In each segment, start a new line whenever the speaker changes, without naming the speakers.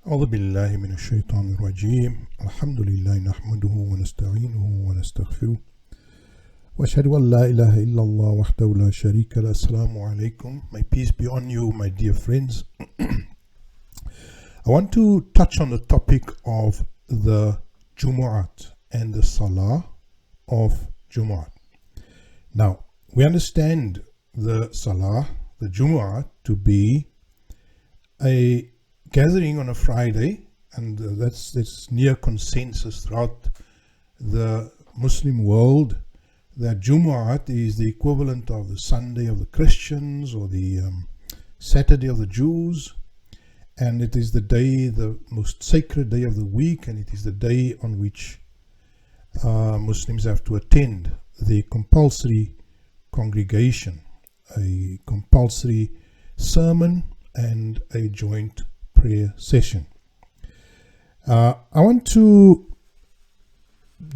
أعوذ بالله من الشيطان الرجيم الحمد لله نحمده ونستعينه ونستغفره وأشهد أن لا إله إلا الله وحده لا شريك له. Assalamu alaikum. May peace be on you, my dear friends. I want to touch on the topic of the Jumu'ah and the Salah of Jumu'ah. Now, we understand the Salah, the Jumu'ah, to be a gathering on a Friday, and that's near consensus throughout the Muslim world that Jumu'ah is the equivalent of the Sunday of the Christians or the Saturday of the Jews, and it is the day, the most sacred day of the week, and it is the day on which Muslims have to attend the compulsory congregation, a compulsory sermon and a joint prayer session. I want to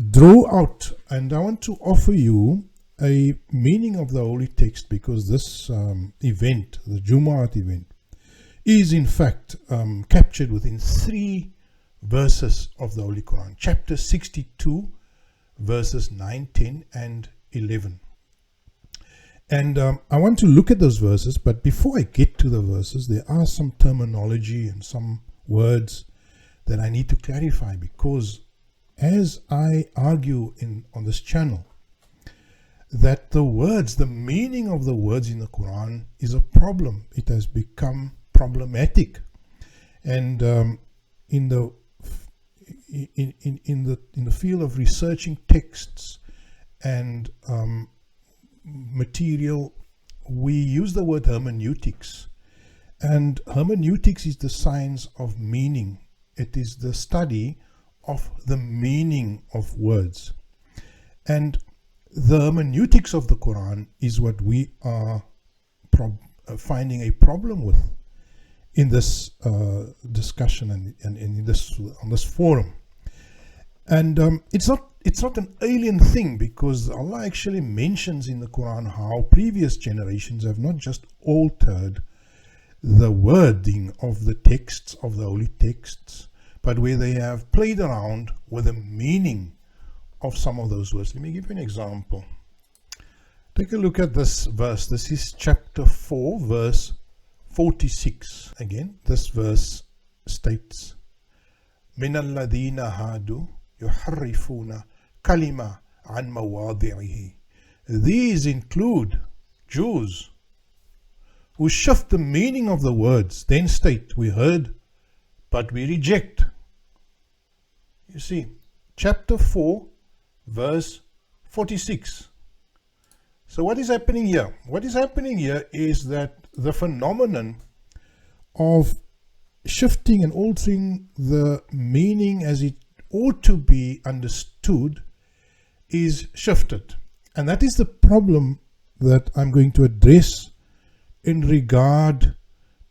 draw out and I want to offer you a meaning of the holy text, because this event, the Jumu'ah event, is in fact captured within 3 verses of the Holy Qur'an. Chapter 62, verses 9, 10 and 11. And I want to look at those verses, but before I get to the verses, there are some terminology and some words that I need to clarify, because as I argue on this channel, that the words, the meaning of the words in the Quran is a problem. It has become problematic, and in the field of researching texts and material, we use the word hermeneutics, and hermeneutics is the science of meaning. It is the study of the meaning of words, and the hermeneutics of the Quran is what we are finding a problem with in this discussion and in on this forum. And it's not an alien thing, because Allah actually mentions in the Quran how previous generations have not just altered the wording of the texts, of the holy texts, but where they have played around with the meaning of some of those words. Let me give you an example. Take a look at this verse. This is chapter 4, verse 46. Again, this verse states, مِنَ الَّذِينَ هَادُوا يُحَرِّفُونَ كَلِمَةً عَنْ مَوَاضِعِهِ. These include Jews who shift the meaning of the words, then state, we heard, but we reject. You see, chapter 4, verse 46. So what is happening here? What is happening here is that the phenomenon of shifting and altering the meaning as it ought to be understood is shifted. And that is the problem that I'm going to address in regard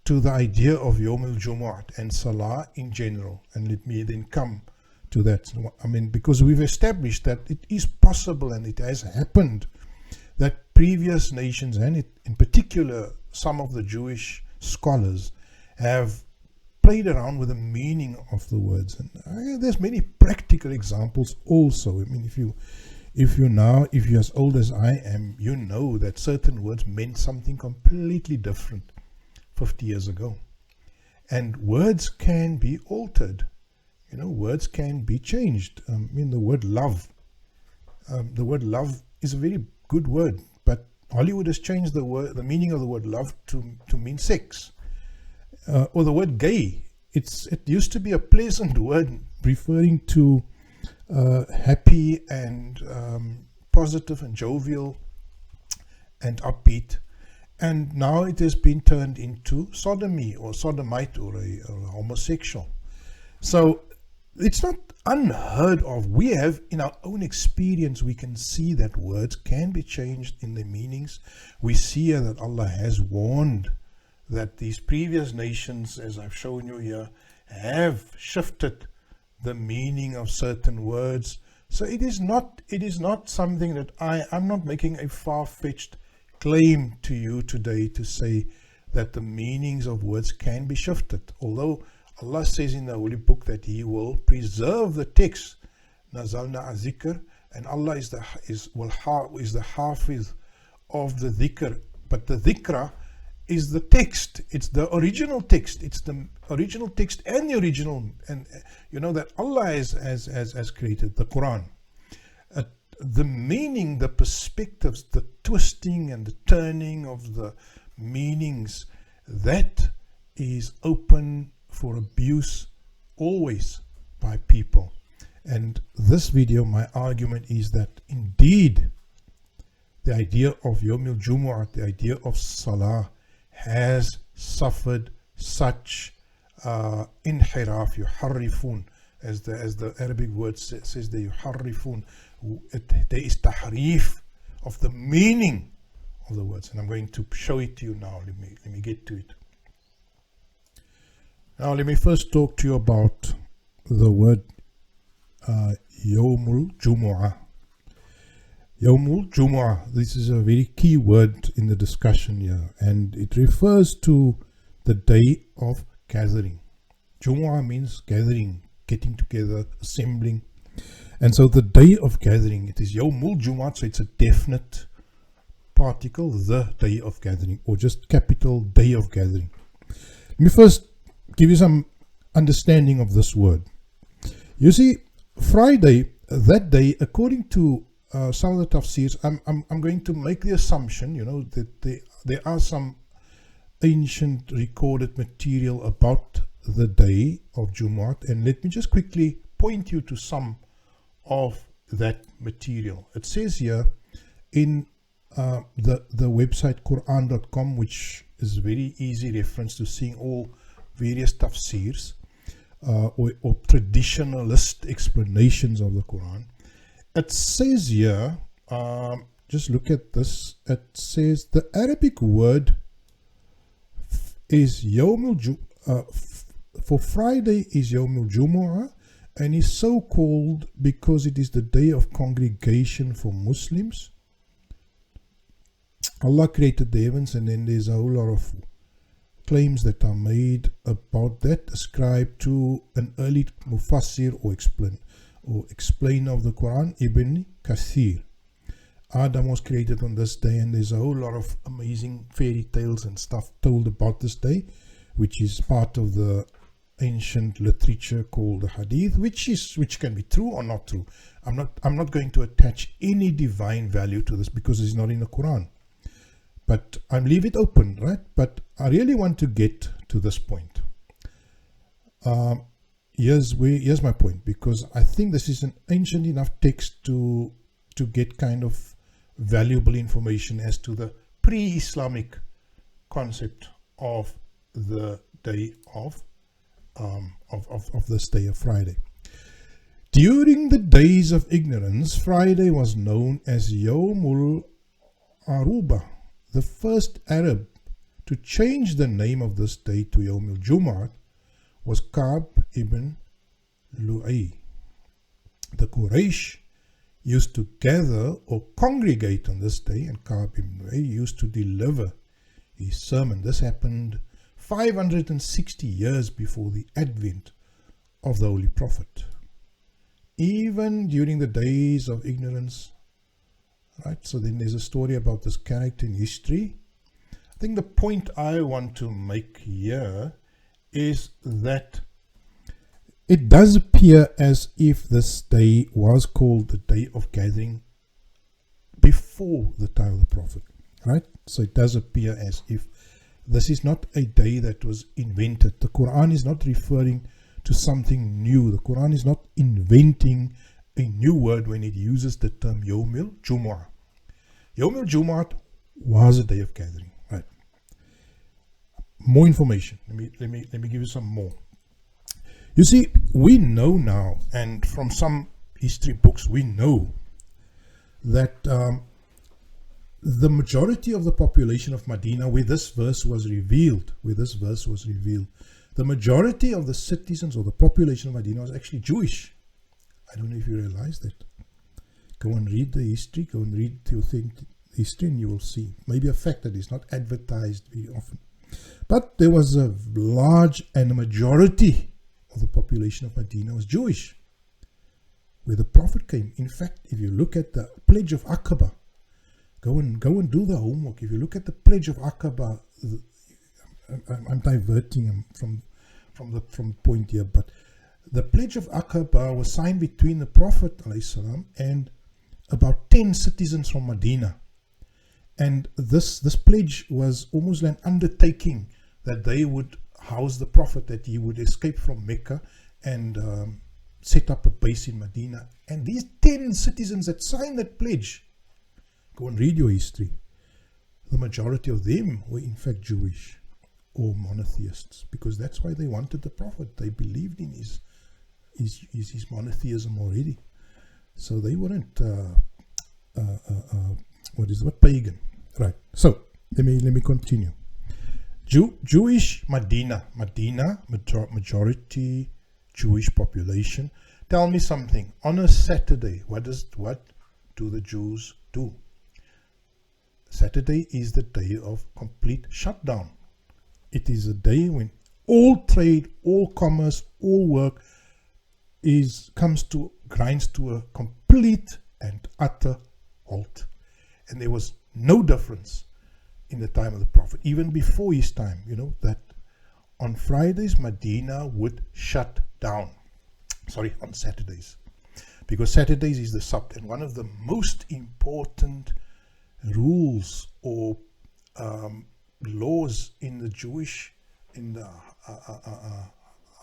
to the idea of Yawm al-Jumu'ah and Salah in general. And let me then come to that. I mean, because we've established that it is possible, and it has happened, that previous nations, and in particular some of the Jewish scholars, have played around with the meaning of the words. And there's many practical examples also. I mean, if you're as old as I am, you know that certain words meant something completely different 50 years ago. And words can be altered. You know, words can be changed. I mean, the word love is a very good word, but Hollywood has changed the meaning of the word love to mean sex. Or the word gay. It used to be a pleasant word referring to happy and positive and jovial and upbeat, and now it has been turned into sodomy or sodomite or a homosexual. So it's not unheard of. We have, in our own experience, we can see that words can be changed in their meanings. We see that Allah has warned that these previous nations, as I've shown you here, have shifted the meaning of certain words. So it is not something that I'm not making a far-fetched claim to you today to say that the meanings of words can be shifted, although Allah says in the Holy Book that He will preserve the text. Nazalna azikr, and Allah is the hafiz of the dhikr. But the dhikra is the text. It's the original text. It's the original text and the original, and you know that Allah has created the Qur'an. The meaning, the perspectives, the twisting and the turning of the meanings, that is open for abuse always by people. And this video, my argument is that indeed the idea of Yawmul Jumu'ah, the idea of Salah, has suffered such inhiraf, yuharrifun, as the Arabic word says, the yuharrifun. There is tahrif of the meaning of the words, and I'm going to show it to you now. Let me get to it. Now let me first talk to you about the word Yawmul Jumu'ah. Yawmul Jumu'ah, this is a very key word in the discussion here, and it refers to the day of gathering. Jumu'ah means gathering, getting together, assembling. And so the day of gathering, it is Yawmul Jumu'ah, so it's a definite particle, the day of gathering, or just capital day of gathering. Let me first give you some understanding of this word. You see, Friday, that day, according to some of the tafsirs, I'm going to make the assumption, you know, that there are some ancient recorded material about the day of Jumu'ah, and let me just quickly point you to some of that material. It says here in the website Qur'an.com, which is a very easy reference to seeing all various tafsirs or traditionalist explanations of the Quran. It says here, just look at this, it says the Arabic word is for Friday is Yawmul Jumu'ah, and is so called because it is the day of congregation for Muslims. Allah created the heavens, and then there's a whole lot of claims that are made about that, ascribed to an early Mufassir or explainer of the Quran, Ibn Kathir. Adam was created on this day, and there's a whole lot of amazing fairy tales and stuff told about this day, which is part of the ancient literature called the Hadith, which can be true or not true. I'm not going to attach any divine value to this because it's not in the Quran, but I leave it open, right? But I really want to get to this point. Here's my point, because I think this is an ancient enough text to get kind of valuable information as to the pre-Islamic concept of the day of this day of Friday. During the days of ignorance, Friday was known as Yawmul Aruba. The first Arab to change the name of this day to Yawmul Jumu'ah was Ka'b ibn Lu'ay. The Quraysh used to gather or congregate on this day, and Ka'b ibn Lu'ay used to deliver his sermon. This happened 560 years before the advent of the Holy Prophet. Even during the days of ignorance, right? So then there's a story about this character in history. I think the point I want to make here is that it does appear as if this day was called the day of gathering before the time of the Prophet, right? So it does appear as if this is not a day that was invented. The Quran is not referring to something new. The Quran is not inventing a new word when it uses the term Yawmul Jumu'ah. Yawmul Jumu'ah was a day of gathering, right? More information. Let me give you some more. You see, we know now, and from some history books, we know that the majority of the population of Medina, where this verse was revealed, the majority of the citizens or the population of Medina was actually Jewish. I don't know if you realize that. Go and read the history, go and read the authentic history, and you will see. Maybe a fact that is not advertised very often. But there was a large and a majority of the population of Medina was Jewish, where the Prophet came. In fact, if you look at the Pledge of Aqaba, go and do the homework. If you look at the Pledge of Aqaba, I'm diverting from the point here, but the Pledge of Aqaba was signed between the Prophet ﷺ and about 10 citizens from Medina. And this pledge was almost an undertaking that they would house the Prophet, that he would escape from Mecca and set up a base in Medina. And these 10 citizens that signed that pledge, go and read your history, the majority of them were in fact Jewish or monotheists, because that's why they wanted the Prophet. They believed in his monotheism already. So they weren't pagan. Right. So let me continue. Jewish Medina, majority Jewish population. Tell me something. On a Saturday, what do the Jews do? Saturday is the day of complete shutdown. It is a day when all trade, all commerce, all work grinds to a complete and utter halt. And there was no difference in the time of the Prophet, even before his time, that on Fridays Medina would shut down. On Saturdays, because Saturdays is the Sabt, and one of the most important rules or laws in the Jewish, in the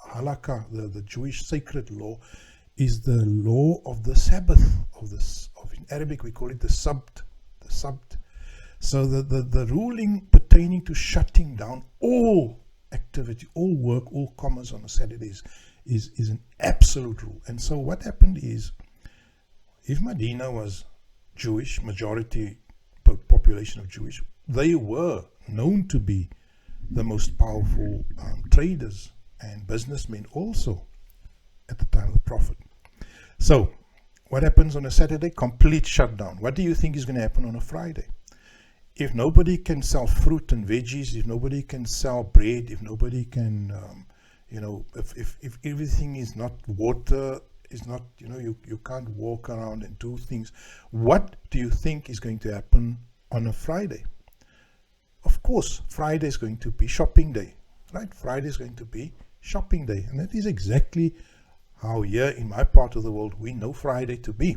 halakha, the Jewish sacred law, is the law of the Sabbath, in Arabic we call it the Sabt. So the ruling pertaining to shutting down all activity, all work, all commerce on the Saturdays is an absolute rule. And so what happened is, if Medina was Jewish, majority population of Jewish, they were known to be the most powerful traders and businessmen also at the time of the Prophet. So what happens on a Saturday? Complete shutdown. What do you think is going to happen on a Friday? If nobody can sell fruit and veggies, if nobody can sell bread, if nobody can if everything is not, water is not, you can't walk around and do things, what do you think is going to happen on a Friday? Of course, Friday is going to be shopping day, right? Friday is going to be shopping day. And that is exactly how here in my part of the world we know Friday to be.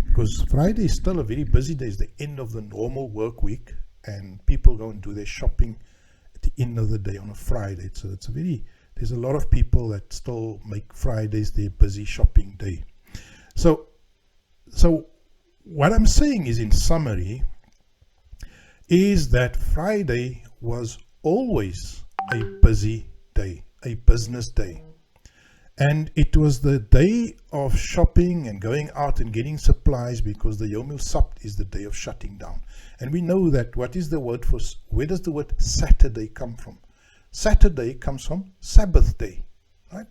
Because Friday is still a very busy day. It's the end of the normal work week, and people go and do their shopping at the end of the day on a Friday. So there's a lot of people that still make Fridays their busy shopping day. So what I'm saying is, in summary, is that Friday was always a busy day, a business day. And it was the day of shopping and going out and getting supplies, because the Yom Sabt is the day of shutting down. And we know that, where does the word Saturday come from? Saturday comes from Sabbath day, right?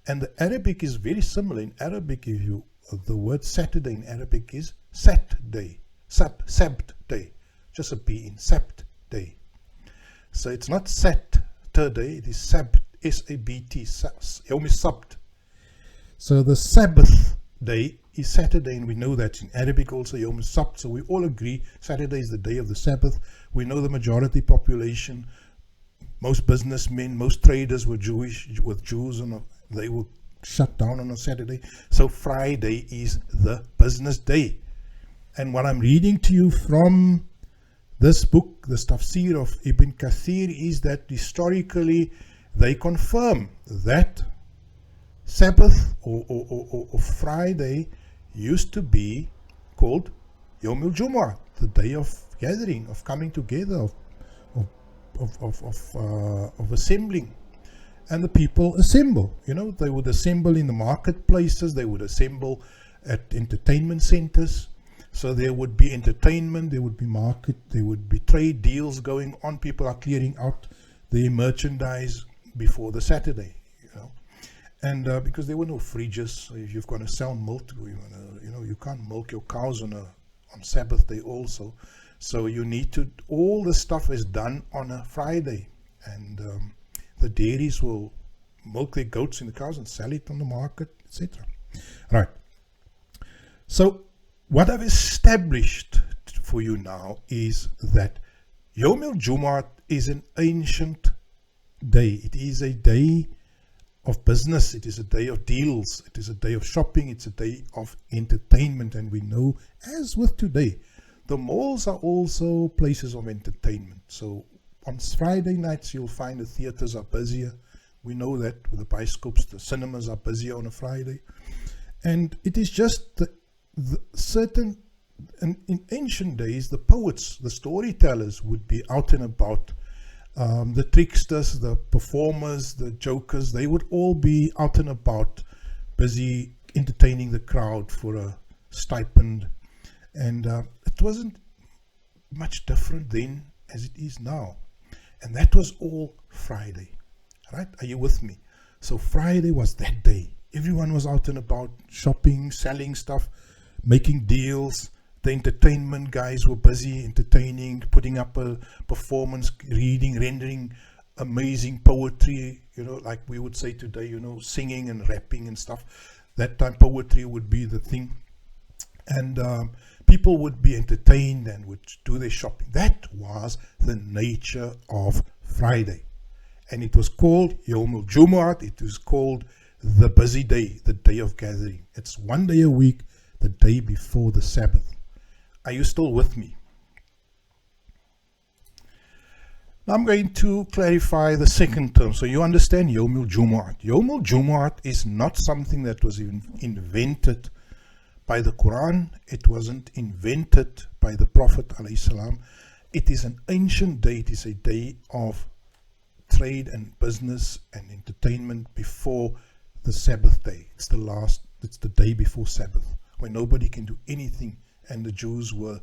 And the Arabic is very similar. In Arabic, the word Saturday in Arabic is Sat day, Sabt day, just a B in Sabt day. So it's not Saturday, it is Sabt, S-A-B-T, Yom Sabt. So the Sabbath day is Saturday, and we know that in Arabic also Yom Sabt. So we all agree Saturday is the day of the Sabbath. We know the majority population, most businessmen, most traders were Jewish, with Jews, and they will shut down on a Saturday. So Friday is the business day. And what I'm reading to you from this book, the Tafsir of Ibn Kathir, is that historically they confirm that Sabbath or Friday used to be called Yom Jumu'ah, the day of gathering, of coming together, of assembling. And the people assemble, they would assemble in the marketplaces, they would assemble at entertainment centers. So there would be entertainment, there would be market, there would be trade deals going on. People are clearing out their merchandise before the Saturday, and because there were no fridges. So if you've got to sell milk, you can't milk your cows on Sabbath day also. So you need to, all the stuff is done on a Friday, and the dairies will milk their goats and the cows and sell it on the market, etc. Right. So what I've established for you now is that Yawm al-Jumu'ah is an ancient day. It is a day of business. It is a day of deals. It is a day of shopping. It's a day of entertainment. And we know, as with today, the malls are also places of entertainment. So on Friday nights, you'll find the theaters are busier. We know that with the bioscopes, the cinemas are busier on a Friday. And it is just the certain, and in ancient days, the poets, the storytellers would be out and about. The tricksters, the performers, the jokers, they would all be out and about, busy entertaining the crowd for a stipend. And it wasn't much different then as it is now. And that was all Friday. Right? Are you with me? So Friday was that day. Everyone was out and about, shopping, selling stuff, making deals. The entertainment guys were busy entertaining, putting up a performance, reading, rendering amazing poetry, like we would say today, singing and rapping and stuff. That time poetry would be the thing. And people would be entertained and would do their shopping. That was the nature of Friday. And it was called Yawm al-Jumu'ah. It was called the busy day, the day of gathering. It's one day a week, the day before the Sabbath. Are you still with me? Now I'm going to clarify the second term so you understand Yawm al-Jumu'ah. Yawm al-Jumu'ah is not something that was invented by the Qur'an. It wasn't invented by the Prophet ﷺ. It is an ancient day. It is a day of trade and business and entertainment before the Sabbath day. It's the day before Sabbath, when nobody can do anything. And the Jews were,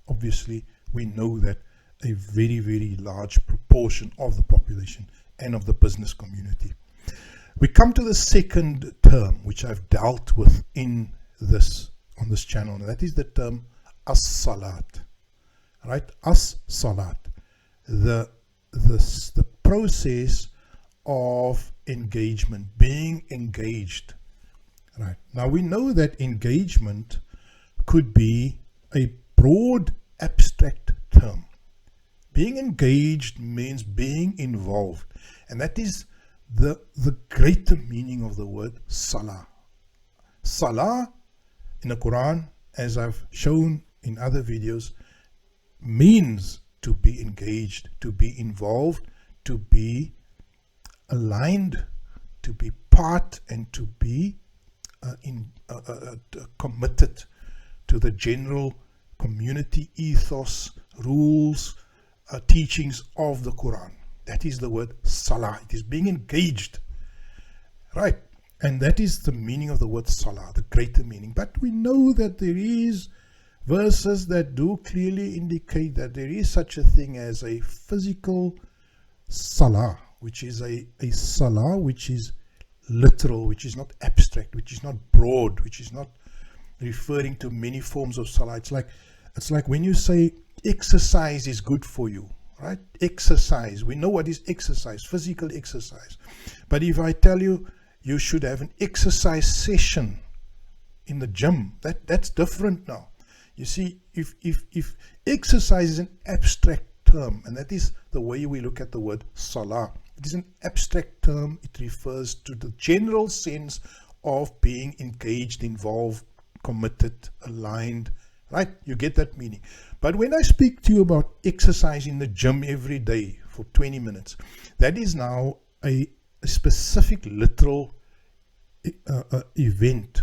obviously, we know that, a very, very large proportion of the population and of the business community. We come to the second term, which I've dealt with on this channel, and that is the term as-salat. Right? As-salat. The process of engagement, being engaged. Right. Now we know that engagement could be a broad, abstract term. Being engaged means being involved, and that is the greater meaning of the word salah. Salah in the Quran, as I've shown in other videos, means to be engaged, to be involved, to be aligned, to be part, and to be committed to the general community ethos, rules, teachings of the Quran. That is the word salah. It is being engaged. Right. And that is the meaning of the word salah, the greater meaning. But we know that there is verses that do clearly indicate that there is such a thing as a physical salah, which is a salah which is literal, which is not abstract, which is not broad, which is not referring to many forms of salah. It's like when you say exercise is good for you, right? Exercise. We know what is exercise, physical exercise. But if I tell you you should have an exercise session in the gym, that's different now. You see, if exercise is an abstract term, and that is the way we look at the word salah. It is an abstract term. It refers to the general sense of being engaged, involved, committed, aligned, right? You get that meaning. But when I speak to you about exercise in the gym every day for 20 minutes, that is now a specific literal event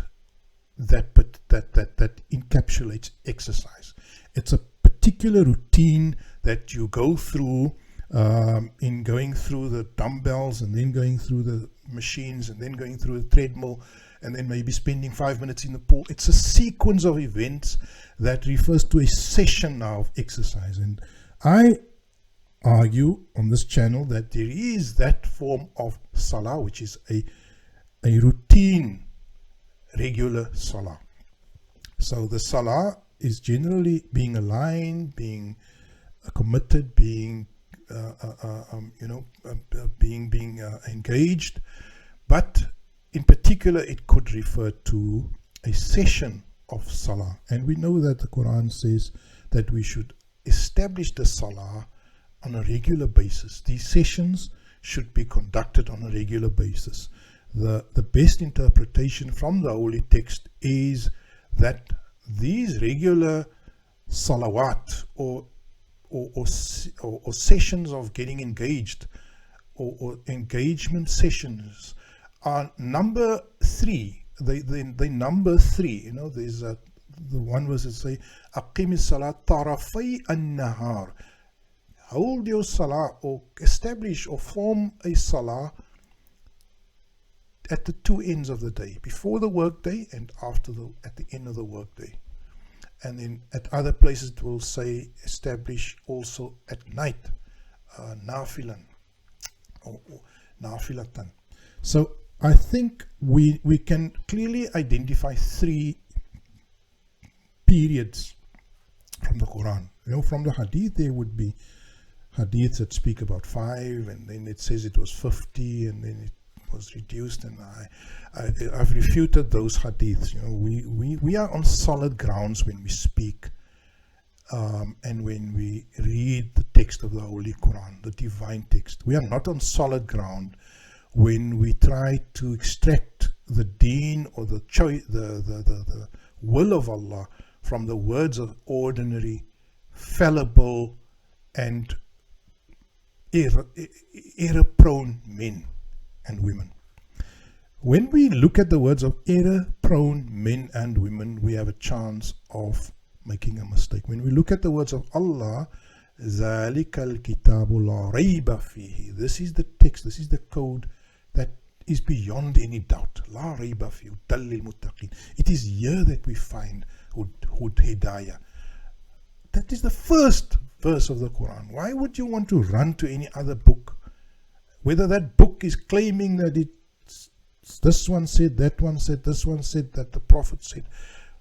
that encapsulates exercise. It's a particular routine that you go through in going through the dumbbells, and then going through the machines, and then going through the treadmill, and then maybe spending 5 minutes in the pool. It's a sequence of events that refers to a session now of exercise. And I argue on this channel that there is that form of salah, which is a routine, regular salah. So the salah is generally being aligned, being committed, being being engaged, but in particular it could refer to a session of salah. And we know that the Quran says that we should establish the salah on a regular basis. These sessions should be conducted on a regular basis. The best interpretation from the holy text is that these regular salawat or sessions of getting engaged or engagement sessions are number 3. They number 3. There's the one verse that say aqimis salat tarafay an-nahar. Hold your salah or establish or form a salah at the two ends of the day, before the workday and at the end of the workday. And then at other places it will say establish also at night, nafilan or nafilatan. So I think we can clearly identify 3 periods from the Quran. From the hadith there would be hadiths that speak about 5, and then it says it was 50, and then it was reduced, and I've refuted those hadiths. We are on solid grounds when we speak and when we read the text of the Holy Quran, the divine text. We are not on solid ground when we try to extract the deen or the will of Allah from the words of ordinary, fallible and error-prone men and women. When we look at the words of error-prone men and women, we have a chance of making a mistake. When we look at the words of Allah, ذَلِكَ الْكِتَابُ لَا رَيْبَ فِيهِ, this is the text, this is the code that is beyond any doubt. لَا رَيْبَ فِيهِ هُدًى لِلْمُتَّقِينَ. It is here that we find hidayah. That is the first verse of the Quran. Why would you want to run to any other book? Whether that book is claiming that this one said, that one said, this one said, that the Prophet said.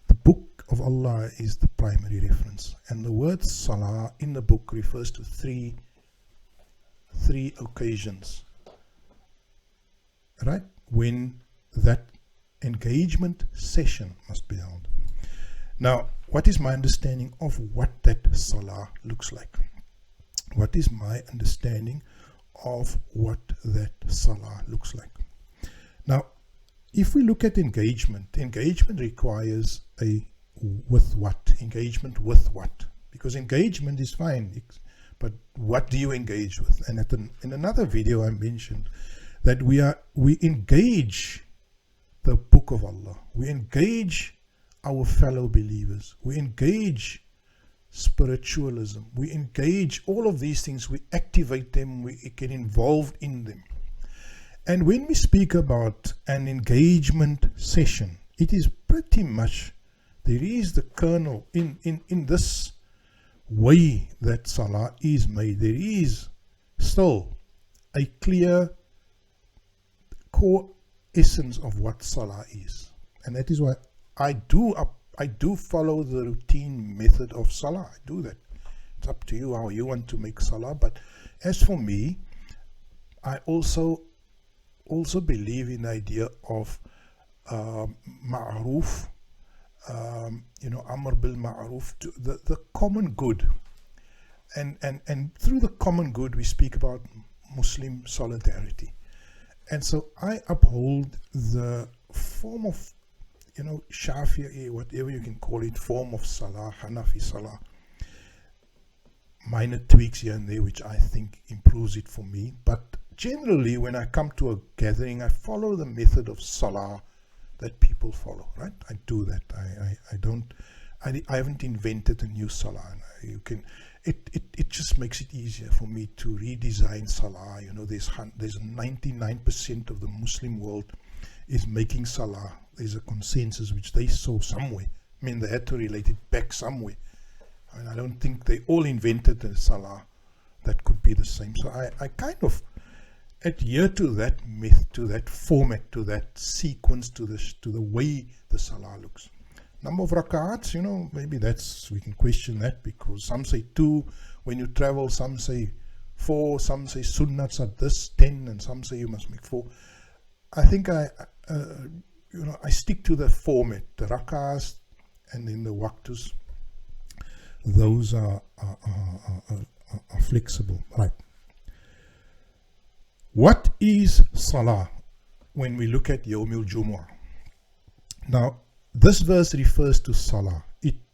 The book of Allah is the primary reference. And the word salah in the book refers to three occasions, right? When that engagement session must be held. Now, what is my understanding of what that salah looks like? What is my understanding of what that salah looks like? Now, if we look at engagement requires with what? Engagement with what? Because engagement is fine, but what do you engage with? And in another video I mentioned that we engage the book of Allah. We engage our fellow believers. We engage spiritualism. We engage all of these things. We activate them. We get involved in them. And when we speak about an engagement session, it is pretty much, there is the kernel in this way that salah is made. There is still a clear core essence of what salah is. And that is why I do follow the routine method of salah. I do that. It's up to you how you want to make salah. But as for me, I also believe in the idea of ma'ruf, amr bil ma'ruf, the common good. And through the common good, we speak about Muslim solidarity. And so I uphold the form of, Shafi'i, whatever you can call it, form of salah, Hanafi salah. Minor tweaks here and there, which I think improves it for me. But generally, when I come to a gathering, I follow the method of salah that people follow, right? I do that. I haven't invented a new salah. It just makes it easier for me to redesign salah. There's 99% of the Muslim world is making salah. There's a consensus which they saw somewhere. I mean, they had to relate it back somewhere. I don't think they all invented a salah that could be the same. So I kind of adhere to that myth, to that format, to that sequence, to the way the salah looks. Number of rak'ats, maybe we can question that, because some say 2 when you travel, some say 4, some say sunnats are this 10, and some say you must make 4. I think I stick to the format, the rakahs and then the waqtus. Those are flexible. Right. What is salah when we look at Yawmul Jumu'ah? Now, this verse refers to salah.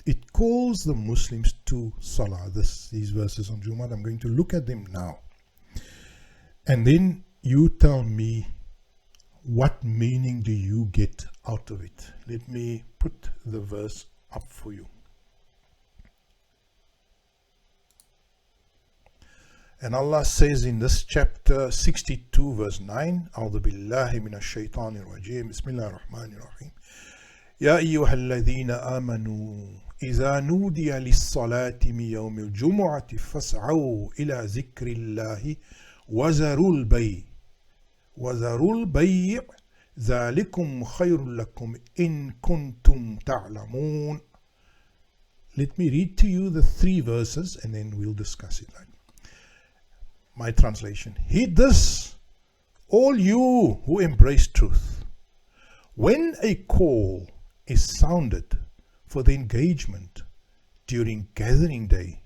It calls the Muslims to salah. These verses on Jumu'ah, I'm going to look at them now. And then you tell me, what meaning do you get out of it? Let me put the verse up for you. And Allah says in this chapter 62 verse 9, A'udhu billahi minash shaitanir rajim, Bismillahir Rahmanir Rahim. Ya ayyuhalladhina amanu, idha nudiya lis-salati min yawmil jumu'ati fas'aw ila zikrillahi wa zarul bay'. Wa zarul bay' dhalikum khayrun lakum in kuntum ta'lamun. Let me read to you the 3 verses and then we'll discuss it. Right? My translation. Heed this, all you who embrace truth. When a call is sounded for the engagement during gathering day,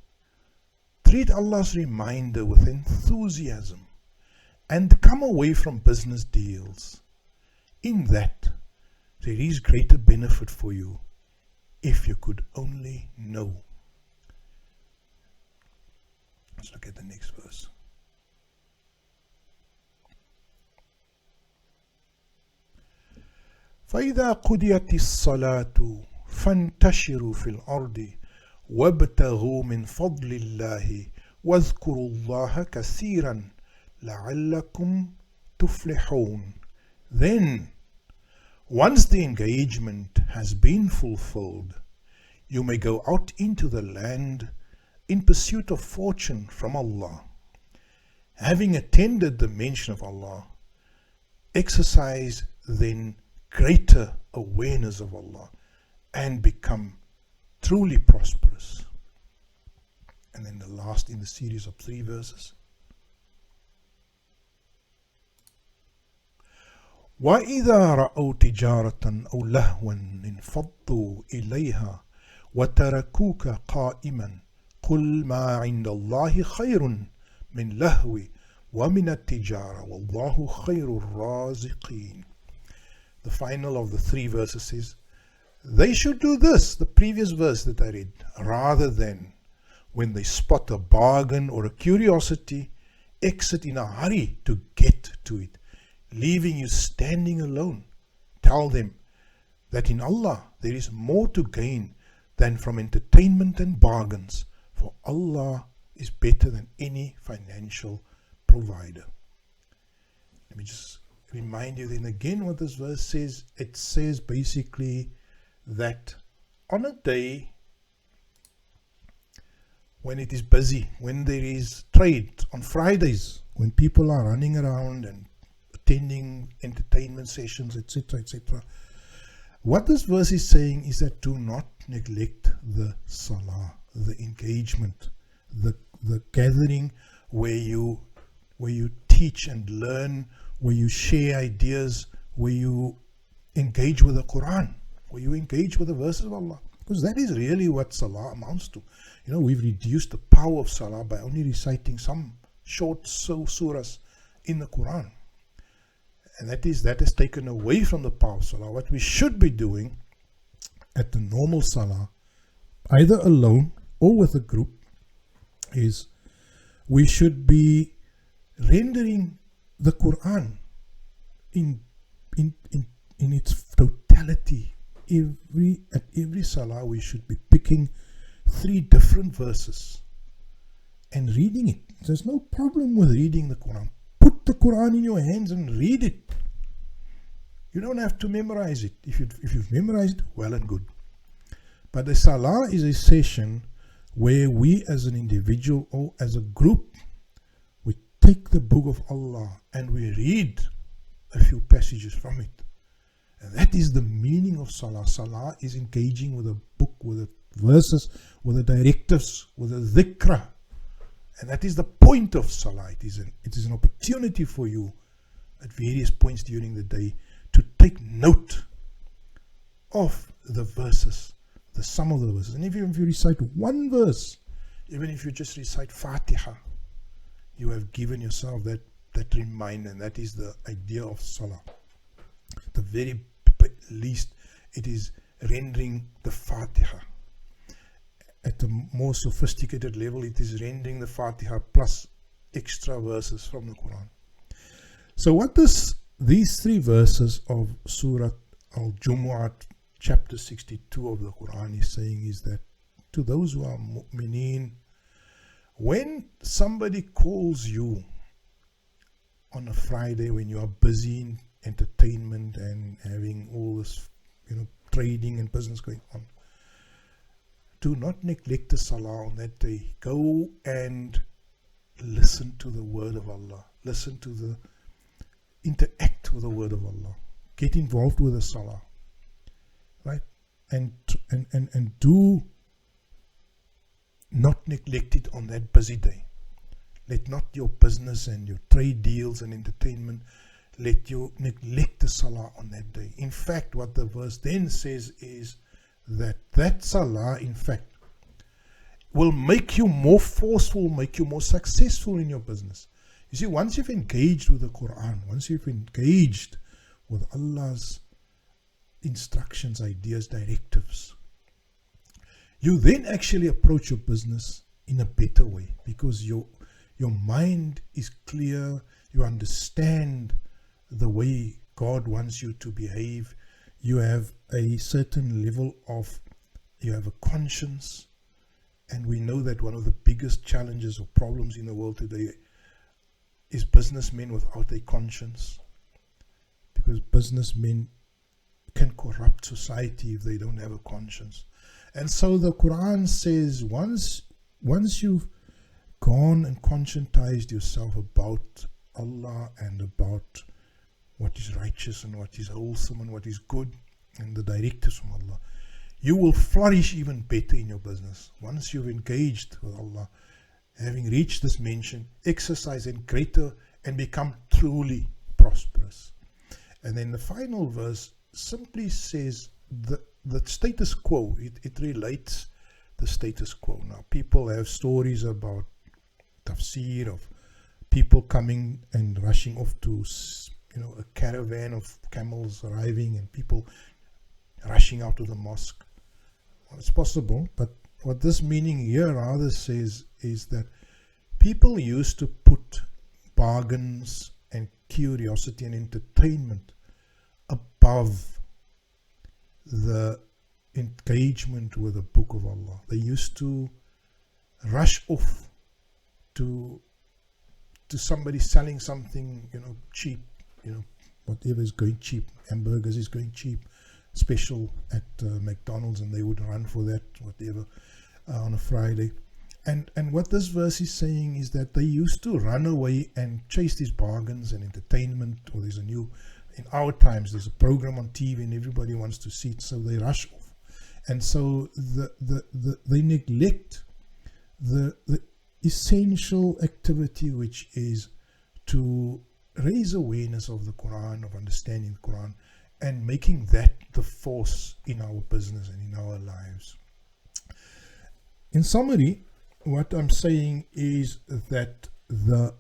treat Allah's reminder with enthusiasm and come away from business deals. In that, there is greater benefit for you if you could only know. Let's look at the next verse. فإذا قضيت الصلاة فانتشروا في الأرض وابتغوا من فضل الله واذكروا الله كثيرا لعلكم تفلحون. Then, once the engagement has been fulfilled, you may go out into the land in pursuit of fortune from Allah. Having attended the mention of Allah, exercise then greater awareness of Allah and become truly prosperous. And then the last in the series of 3 verses. وَإِذَا رَأَوْا تِجَارَةً أَوْ لَهْوًا انفضوا إِلَيْهَا وَتَرَكُوكَ قَائِمًا قُلْ مَا عِنْدَ اللَّهِ خَيْرٌ مِنْ لَهْوِ وَمِنَ التِّجَارَةِ وَاللَّهُ خَيْرُ الرَّازِقِينَ. The final of the 3 verses says, they should do this, the previous verse that I read, rather than when they spot a bargain or a curiosity, exit in a hurry to get to it, leaving you standing alone. Tell them that in Allah there is more to gain than from entertainment and bargains, for Allah is better than any financial provider. Let me just remind you then again what this verse says. It says basically that on a day when it is busy, when there is trade, on Fridays, when people are running around and attending entertainment sessions, etc., etc., what this verse is saying is that do not neglect the salah, the engagement, the gathering where you teach and learn, where you share ideas, where you engage with the Qur'an, where you engage with the verses of Allah. Because that is really what salah amounts to. You know, we've reduced the power of salah by only reciting some short surahs in the Qur'an. And that has taken away from the power of salah. What we should be doing at the normal salah, either alone or with a group, is we should be rendering the Qur'an in its totality. At every salah we should be picking 3 different verses and reading it. There's no problem with reading the Qur'an. Put the Qur'an in your hands and read it. You don't have to memorize it. If you've memorized it, well and good. But the salah is a session where we as an individual or as a group, we take the book of Allah and we read a few passages from it. And that is the meaning of salah. Salah is engaging with a book, with the verses, with the directives, with the dhikra. And that is the point of Salah. It is an opportunity for you at various points during the day to take note of the verses, the sum of the verses. And even if you recite one verse, even if you just recite Fatiha, you have given yourself that reminder, and that is the idea of Salah. The very least, it is rendering the Fatiha. At a more sophisticated level, it is rendering the Fatiha plus extra verses from the Qur'an. So what these three verses of Surah Al-Jumu'ah, chapter 62 of the Qur'an is saying is that to those who are mu'mineen, when somebody calls you on a Friday when you are busy in entertainment and having all this, trading and business going on, do not neglect the Salah on that day. Go and listen to the word of Allah. Interact with the word of Allah. Get involved with the Salah. Right? And do not neglect it on that busy day. Let not your business and your trade deals and entertainment let you neglect the Salah on that day. In fact, what the verse then says is that Salah, in fact, will make you more forceful, make you more successful in your business. You see, once you've engaged with the Qur'an, once you've engaged with Allah's instructions, ideas, directives, you then actually approach your business in a better way, because your mind is clear, you understand the way God wants you to behave, you have a certain level of, you have a conscience. And we know that one of the biggest challenges or problems in the world today is businessmen without a conscience, because businessmen can corrupt society if they don't have a conscience. And so the Quran says once you've gone and conscientized yourself about Allah and about what is righteous and what is wholesome and what is good and the directives from Allah, you will flourish even better in your business. Once you've engaged with Allah, having reached this mention, exercise in greater and become truly prosperous. And then the final verse simply says the status quo. It relates the status quo. Now, people have stories about tafsir of people coming and rushing off to, a caravan of camels arriving and people rushing out of the mosque. Well, it's possible, but what this meaning here rather says is that people used to put bargains and curiosity and entertainment above the engagement with the Book of Allah. They used to rush off to somebody selling something, cheap, whatever is going cheap. Hamburgers is going cheap, special at McDonald's, and they would run for that, whatever, on a Friday. And what this verse is saying is that they used to run away and chase these bargains and entertainment, or there's a new, in our times, there's a program on TV and everybody wants to see it, so they rush off. And so they neglect the essential activity, which is to raise awareness of the Quran, of understanding the Quran, and making that the force in our business and in our lives. In summary, what I'm saying is that the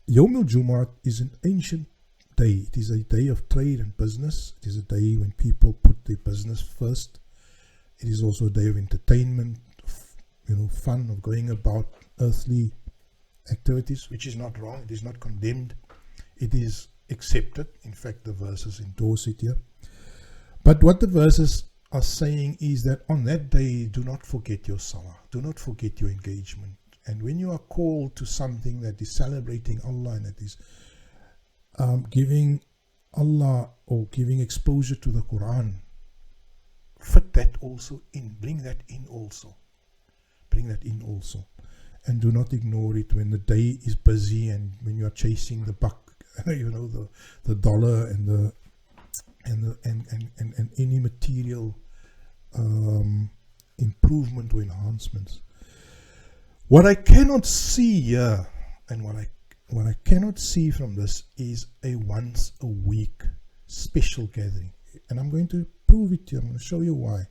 Yawm al-Jumu'ah is an ancient day. It is a day of trade and business. It is a day when people put their business first. It is also a day of entertainment, fun, of going about earthly activities, which is not wrong. It is not condemned. It is accepted. In fact, the verses endorse it here. But what the verses are saying is that on that day, do not forget your salah. Do not forget your engagement. And when you are called to something that is celebrating Allah and that is giving Allah or giving exposure to the Quran, fit that also in. Bring that in also. Bring that in also. And do not ignore it when the day is busy and when you are chasing the buck, the dollar and any material improvement or enhancements. What I cannot see here, and what I cannot see from this, is a once a week special gathering. And I'm going to prove it to you. I'm going to show you why.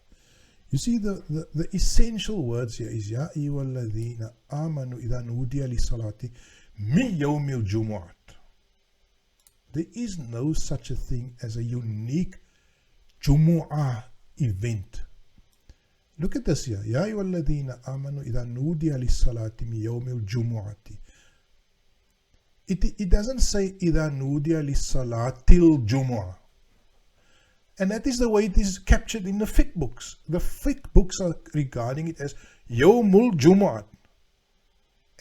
You see, the essential words here is Ya ayyuhalladhina amanu idha nudiya li salati min yawmil jumu'at. There is no such a thing as a unique Jumu'ah event. Look at this here. Ya ayyuhalladhina amanu idha nudiya li salati min yawmil jumu'ati. It doesn't say idha nudiya li salatil jumu'ah. And that is the way it is captured in the fiqh books. The fiqh books are regarding it as Yawmul Jumu'at.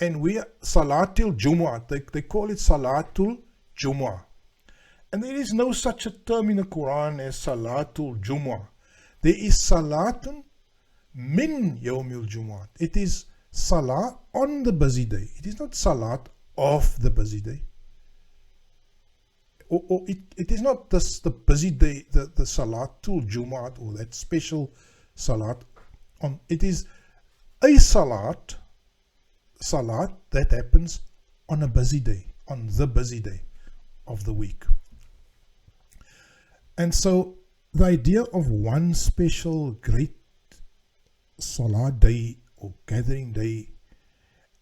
And we are Salatul Jumu'at. They call it Salatul Jumu'ah. And there is no such a term in the Qur'an as Salatul Jumu'ah. There is Salatun min Yawmul Jumu'at. It is Salah on the busy day. It is not Salat of the busy day. Or it is not the busy day, the Salatul Jumu'at, or that special Salat. It is a Salat that happens on a busy day, on the busy day of the week. And so the idea of one special great Salah day or gathering day,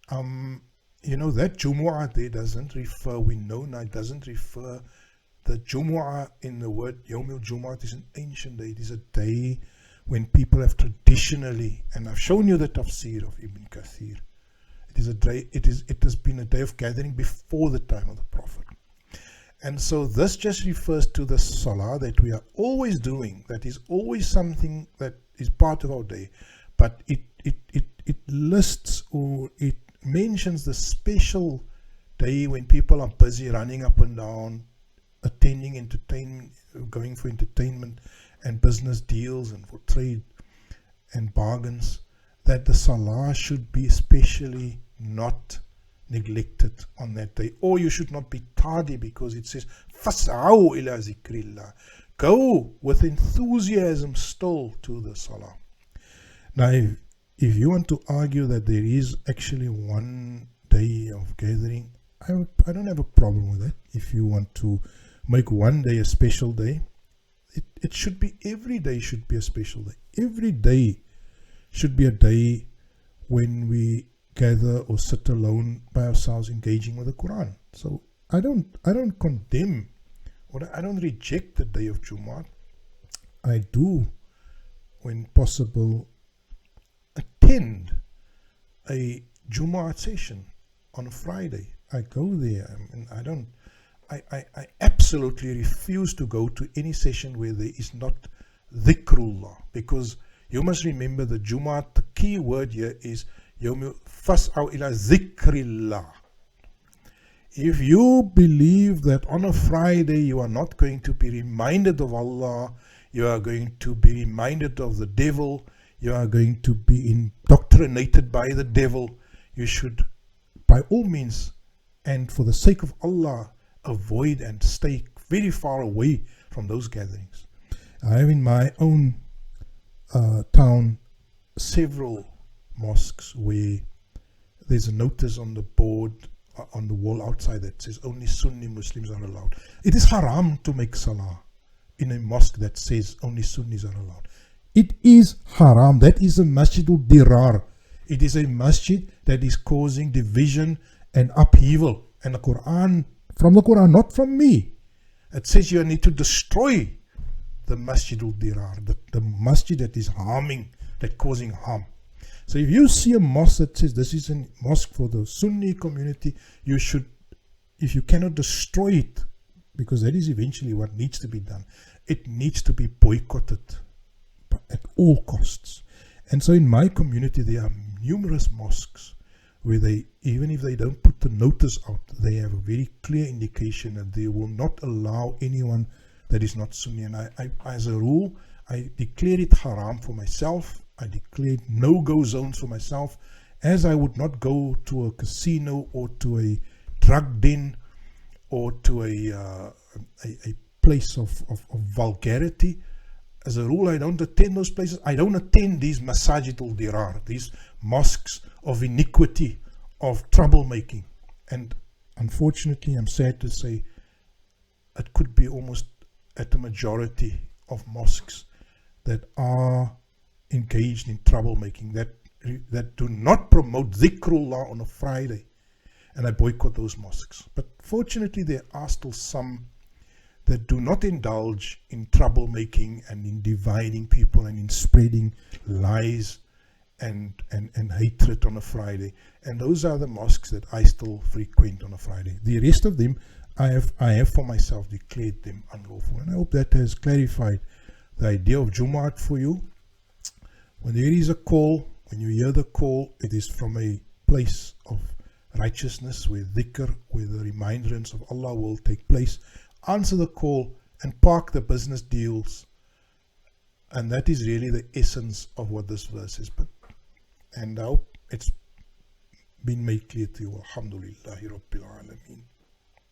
that Jumu'ah there doesn't refer, we know now it doesn't refer, the Jumu'ah in the word Yawmul Jumu'ah is an ancient day. It is a day when people have traditionally, and I've shown you the tafsir of Ibn Kathir, it is a day, it has been a day of gathering before the time of the Prophet. And so this just refers to the Salah that we are always doing, that is always something that is part of our day, but it lists, or it mentions the special day when people are busy running up and down, attending entertainment, going for entertainment and business deals and for trade and bargains, that the Salah should be especially not neglected on that day. Or you should not be tardy, because it says Fas'au ila zikrillah, go with enthusiasm still to the Salah. Now if you want to argue that there is actually one day of gathering, I don't have a problem with that. If you want to make one day a special day, it should be, every day should be a special day. Every day should be a day when we gather or sit alone by ourselves engaging with the Qur'an. So I don't condemn, or I don't reject the day of Jumu'ah. I do, when possible, attend a Jumu'ah session on a Friday. I go there, and I absolutely refuse to go to any session where there is not dhikrullah, because you must remember the Jumu'ah, the key word here is fas'aw ila zikrillah. If you believe that on a Friday you are not going to be reminded of Allah, you are going to be reminded of the devil, you are going to be indoctrinated by the devil, you should by all means, and for the sake of Allah, avoid and stay very far away from those gatherings. I have in my own town several mosques where there's a notice on the board, on the wall outside, that says only Sunni Muslims are allowed. It is haram to make salah in a mosque that says only Sunnis are allowed. It is haram. That is a masjidul dirar. It is a masjid that is causing division and upheaval. And the Qur'an, from the Qur'an, not from me, it says you need to destroy the masjidul dirar, the masjid that is harming, that causing harm. So if you see a mosque that says this is a mosque for the Sunni community, you should, if you cannot destroy it, because that is eventually what needs to be done, it needs to be boycotted at all costs. And so in my community there are numerous mosques where they, even if they don't put the notice out, they have a very clear indication that they will not allow anyone that is not Sunni. And I as a rule, I declare it haram for myself. I declared no-go zones for myself, as I would not go to a casino or to a drug den or to a place of vulgarity. as a rule, I don't attend those places. I don't attend these masajid al-dirar, these mosques of iniquity, of troublemaking. And unfortunately, I'm sad to say, it could be almost at the majority of mosques that are engaged in troublemaking, that do not promote dhikrullah on a Friday. And I boycott those mosques. But fortunately, there are still some that do not indulge in troublemaking and in dividing people and in spreading lies and hatred on a Friday. And those are the mosques that I still frequent on a Friday. The rest of them, I have for myself declared them unlawful. And I hope that has clarified the idea of Jumu'ah for you. When there is a call, when you hear the call, it is from a place of righteousness, where dhikr, where the remembrance of Allah will take place. Answer the call and park the business deals. And that is really the essence of what this verse is. And I hope it's been made clear to you. Alhamdulillahi Rabbil Alameen.